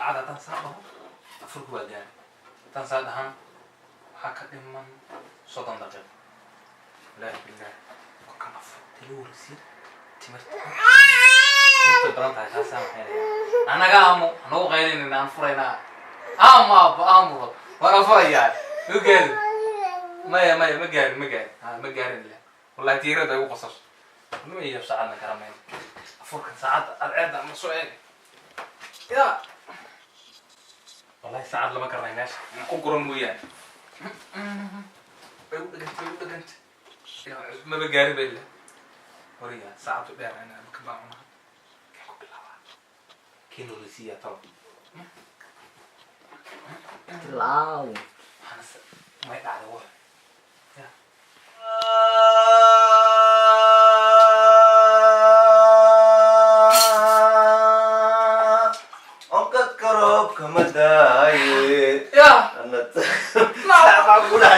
saacada tan saacado afurku waa gaari tan saadahan waxaa ka dhiman 30 daqiiqo ilaahi bilaahi kan afur tiluurisi timirta badan tahay taasaan waxay anaga anagu qaylinayna aan furaynaa aamu waan furayaa ugeedi maya ma gaarin le wallahi tiirada ugu qosas ma iyo saacadna karameen afurkan saacad aad ama soo eeg ya wallahi saacad lama garanay meesha ku guran mooyaan degant ya ma gaarin belle horiya saacadu dheer ana ka baaqna ku bilaaba kino risiya taw Lao. May dhacdo wax Angkat kerop kemadaye. ya Anak. Sama aku dah